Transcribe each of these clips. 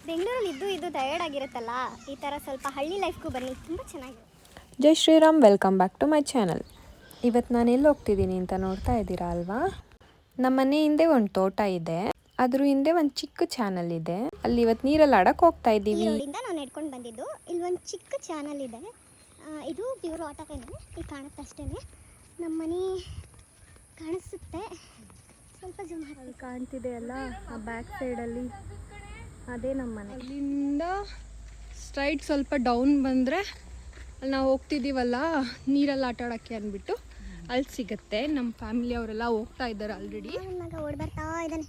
ಬೆಂಗಳೂರಲ್ಲಿ ಇದು ಟಯರ್ಡ್ ಆಗಿರುತ್ತಲ್ಲ, ಈ ಥರ ಸ್ವಲ್ಪ ಹಳ್ಳಿ ಲೈಫ್ಗೂ ಬನ್ನಿ, ತುಂಬ ಚೆನ್ನಾಗಿದೆ. ಜೈ Shriram, welcome back to my channel. ಇವತ್ತು ನಾನು ಎಲ್ಲಿ ಹೋಗ್ತಿದ್ದೀನಿ ಅಂತ ನೋಡ್ತಾ ಇದ್ದೀರಾ ಅಲ್ವಾ? ನಮ್ಮ ಮನೆ ಹಿಂದೆ ಒಂದು ತೋಟ ಇದೆ, ಅದ್ರ ಹಿಂದೆ ಒಂದು ಚಿಕ್ಕ ಚಾನಲ್ ಇದೆ. ಅಲ್ಲಿ ಇವತ್ತು ನೀರಲ್ಲಿ ಆಡಕ್ಕೆ ಹೋಗ್ತಾ ಇದ್ದೀವಿ. ರೋಡಿಂದ ನಾವು ನಡ್ಕೊಂಡು ಬಂದಿದ್ದು. ಇಲ್ಲಿ ಒಂದು ಚಿಕ್ಕ ಚಾನಲ್ ಇದೆ, ಇದು ಪ್ಯೂರ್ ವಾಟರ್ ಇದೆ. ಈಗ ಕಾಣುತ್ತೆ ಅಷ್ಟೇ, ನಮ್ಮ ಮನೆ ಕಾಣಿಸುತ್ತೆ. ಸ್ವಲ್ಪ ಜೂಮ್ ಹಾಕಿ ಕಾಣ್ತಿದೆ ಅಲ್ಲ, ಆ ಬ್ಯಾಕ್ ಸೈಡಲ್ಲಿ ಅದೇ ನಮ್ಮ ಮನೆ. ಅಲ್ಲಿಂದ ಸ್ಟ್ರೈಟ್ ಸ್ವಲ್ಪ ಡೌನ್ ಬಂದರೆ ಅಲ್ಲಿ ನಾವು ಹೋಗ್ತಿದ್ದೀವಲ್ಲ ನೀರಲ್ಲಿ ಆಟ ಆಡೋಕ್ಕೆ ಅಂದ್ಬಿಟ್ಟು ಅಲ್ಲಿ ಸಿಗುತ್ತೆ. ನಮ್ಮ ಫ್ಯಾಮಿಲಿ ಅವರೆಲ್ಲ ಹೋಗ್ತಾ ಇದ್ದಾರೆ ಆಲ್ರೆಡಿ. ಮಗ ಓಡಿ ಬರ್ತಾ ಇದ್ದಾನೆ,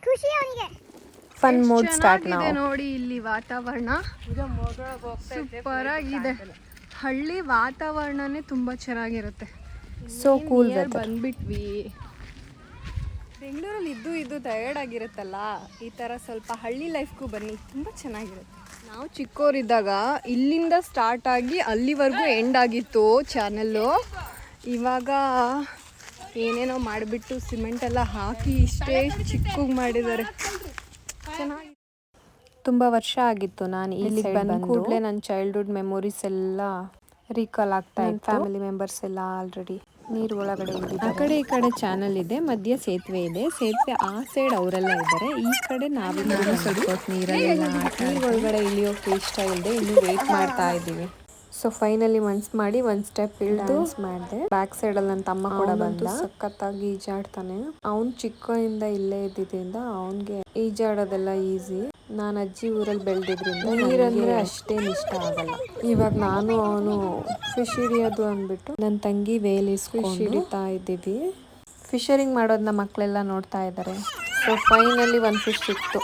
ಖುಷಿ ಅವನಿಗೆ. ಫನ್ ಮೂಡ್ ಸ್ಟಾರ್ಟ್ ನಾವು. ನೋಡಿ ಇಲ್ಲಿ ವಾತಾವರಣ ಸೂಪರ್ ಆಗಿದೆ. ಹಳ್ಳಿ ವಾತಾವರಣನೇ ತುಂಬ ಚೆನ್ನಾಗಿರುತ್ತೆ. ಸೊ ಕೂಲ್ ಬಂದ್ಬಿಟ್ವಿ. ಬೆಂಗಳೂರಲ್ಲಿ ಇದು ಟಯರ್ಡ್ ಆಗಿರುತ್ತಲ್ಲ, ಈ ಥರ ಸ್ವಲ್ಪ ಹಳ್ಳಿ ಲೈಫ್ಗೂ ಬನ್ನಿ, ತುಂಬ ಚೆನ್ನಾಗಿರುತ್ತೆ. ನಾವು ಚಿಕ್ಕವರಿದ್ದಾಗ ಇಲ್ಲಿಂದ ಸ್ಟಾರ್ಟ್ ಆಗಿ ಅಲ್ಲಿವರೆಗೂ ಎಂಡ್ ಆಗಿತ್ತು ಚಾನಲ್ಲು. ಇವಾಗ ಏನೇನೋ ಮಾಡಿಬಿಟ್ಟು ಸಿಮೆಂಟ್ ಎಲ್ಲ ಹಾಕಿ ಇಷ್ಟೇ ಚಿಕ್ಕಗೆ ಮಾಡಿದ್ದಾರೆ. ಚೆನ್ನಾಗಿ ತುಂಬ ವರ್ಷ ಆಗಿತ್ತು ನಾನು ಇಲ್ಲಿಗೆ ಬಂದ ಕೂಡಲೇ ನನ್ನ ಚೈಲ್ಡ್ಹುಡ್ ಮೆಮೊರೀಸ್ ಎಲ್ಲ ರೀಕಾಲ್ ಆಗ್ತಾ ಇತ್ತು. ಫ್ಯಾಮಿಲಿ ಮೆಂಬರ್ಸ್ ಎಲ್ಲ ಆಲ್ರೆಡಿ ನೀರು ಒಳಗಡೆ ಇದ್ದಿದ್ದಾರೆ. ಆ ಕಡೆ ಈ ಕಡೆ ಚಾನಲ್ ಇದೆ, ಮಧ್ಯ ಸೇತುವೆ ಇದೆ. ಸೇತುವೆ ಆ ಸೈಡ್ ಅವರೆಲ್ಲ ಇದ್ದಾರೆ, ಈ ಕಡೆ ನಾವಿಬ್ಬರು ಸ್ವಲ್ಪ ನೀರಲ್ಲಿ ನೀರು ಒಳಗಡೆ ಇಳಿಯೋಕೆ ಇಷ್ಟ ಇಲ್ಲದೆ ಇನ್ನೂ ವೇಟ್ ಮಾಡ್ತಾ ಇದ್ದೀವಿ. ಸೊ ಫೈನಲಿ ಮನ್ಸು ಮಾಡಿ ಒಂದು ಸ್ಟೆಪ್ ಇಳಿದು ಮಾಡಿದೆ. ಬ್ಯಾಕ್ ಸೈಡಲ್ಲಿ ನನ್ನ ತಮ್ಮ ಕೂಡ ಬಂದ. ಸಖತ್ತಾಗಿ ಈಜಾಡ್ತಾನೆ. ಅವ್ನು ಚಿಕ್ಕಯಿಂದ ಇಲ್ಲೇ ಇದ್ದಿದ್ದರಿಂದ ಅವನಿಗೆ ಈಜಾಡೋದೆಲ್ಲ ಈಸಿ. ನಾನು ಅಜ್ಜಿ ಊರಲ್ಲಿ ಬೆಳೆದಿದ್ರಿಂದ ನೀರಂದ್ರೆ ಅಷ್ಟೇನು ಇಷ್ಟ ಆಗಲ್ಲ. ಇವಾಗ ನಾನು ಅವನು ಫಿಶ್ ಹಿಡಿಯೋದು ಅಂದ್ಬಿಟ್ಟು ನನ್ನ ತಂಗಿ ಫಿಶ್ ಹಿಡಿತಾ ಇದ್ದೀವಿ. ಫಿಶರಿಂಗ್ ಮಾಡೋದನ್ನ ಮಕ್ಕಳೆಲ್ಲ ನೋಡ್ತಾ ಇದ್ದಾರೆ. ಸೊ ಫೈನಲಿ ಒಂದು ಫಿಶ್ ಸಿಕ್ತು.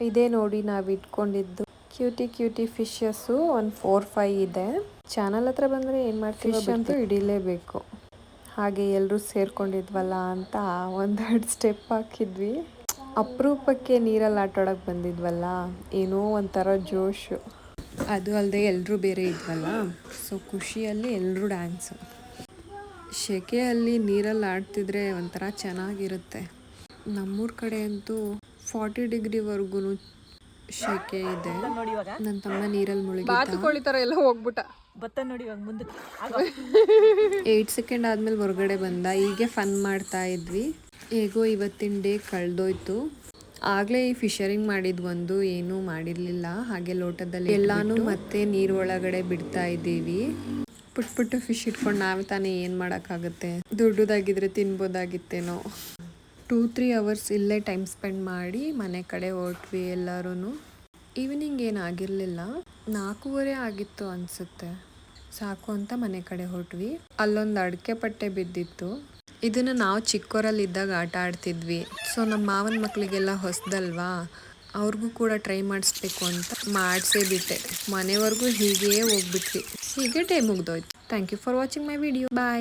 ಇದೇ ನೋಡಿ ನಾವು ಇಟ್ಕೊಂಡಿದ್ದು ಕ್ಯೂಟಿ ಫಿಶಸ್ಸು. ಒಂದು 4-5 ಇದೆ. ಚಾನಲ್ ಹತ್ರ ಬಂದರೆ ಏನು ಮಾಡ್ತೀವಿ, ಫಿಶ್ ಅಂತೂ ಹಿಡಿಲೇಬೇಕು. ಹಾಗೆ ಎಲ್ಲರೂ ಸೇರ್ಕೊಂಡಿದ್ವಲ್ಲ ಅಂತ ಒಂದೆರಡು ಸ್ಟೆಪ್ ಹಾಕಿದ್ವಿ. ಅಪರೂಪಕ್ಕೆ ನೀರಲ್ಲಿ ಆಟಾಡೋಕ್ಕೆ ಬಂದಿದ್ವಲ್ಲ, ಏನೋ ಒಂಥರ ಜೋಶು. ಅದು ಅಲ್ಲದೆ ಎಲ್ಲರೂ ಬೇರೆ ಇದ್ವಲ್ಲ, ಸೊ ಖುಷಿಯಲ್ಲಿ ಎಲ್ಲರೂ ಡ್ಯಾನ್ಸು. ಸೆಕೆಯಲ್ಲಿ ನೀರಲ್ಲಿ ಆಡ್ತಿದ್ರೆ ಒಂಥರ ಚೆನ್ನಾಗಿರುತ್ತೆ. ನಮ್ಮೂರ ಕಡೆ ಅಂತೂ 40 ಡಿಗ್ರಿವರೆಗೂ ಸೆಕೆ ಇದೆ. ನನ್ನ ತಮ್ಮ ನೀರಲ್ಲಿ ಮುಳುಗಿ ಎಲ್ಲ ಹೋಗ್ಬಿಟ್ಟ. 8 ಸೆಕೆಂಡ್ ಆದಮೇಲೆ ಹೊರಗಡೆ ಬಂದ. ಹೀಗೆ ಫನ್ ಮಾಡ್ತಾ ಇದ್ವಿ. ಹೇಗೋ ಇವತ್ತಿನ ಡೇ ಕಳೆದೋಯ್ತು. ಆಗಲೇ ಈ ಫಿಶರಿಂಗ್ ಮಾಡಿದ್ವೊಂದು ಏನೂ ಮಾಡಿರಲಿಲ್ಲ. ಹಾಗೆ ಲೋಟದಲ್ಲಿ ಎಲ್ಲಾನು ಮತ್ತೆ ನೀರು ಒಳಗಡೆ ಬಿಡ್ತಾ ಇದ್ದೀವಿ. ಪುಟ್ಟು ಫಿಶ್ ಇಟ್ಕೊಂಡು ನಾವು ತಾನೇ ಏನು ಮಾಡೋಕ್ಕಾಗುತ್ತೆ. ದೊಡ್ಡದಾಗಿದ್ರೆ ತಿನ್ಬೋದಾಗಿತ್ತೇನೋ. 2-3 ಅವರ್ಸ್ ಇಲ್ಲೇ ಟೈಮ್ ಸ್ಪೆಂಡ್ ಮಾಡಿ ಮನೆ ಕಡೆ ಹೊರಟ್ವಿ ಎಲ್ಲರೂ. ಈವ್ನಿಂಗ್ ಏನಾಗಿರಲಿಲ್ಲ, 4:30 ಆಗಿತ್ತು ಅನಿಸುತ್ತೆ. ಸಾಕು ಅಂತ ಮನೆ ಕಡೆ ಹೊರಟ್ವಿ. ಅಲ್ಲೊಂದು ಅಡಿಕೆ ಪಟ್ಟೆ ಬಿದ್ದಿತ್ತು. ಇದನ್ನು ನಾವು ಚಿಕ್ಕವರಲ್ಲಿದ್ದಾಗ ಆಟ ಆಡ್ತಿದ್ವಿ. ಸೊ ನಮ್ಮ ಮಾವನ ಮಕ್ಕಳಿಗೆಲ್ಲ ಹೊಸದಲ್ವಾ, ಅವ್ರಿಗೂ ಕೂಡ ಟ್ರೈ ಮಾಡಿಸ್ಬೇಕು ಅಂತ ಮಾಡಿಸೇ ಬಿಟ್ಟೆ. ಮನೆವರೆಗೂ ಹೀಗೇ ಹೋಗ್ಬಿಟ್ವಿ. ಹೀಗೆ ಡೇ ಮುಗ್ದೋಯ್ತು. Thank you for watching my video. Bye.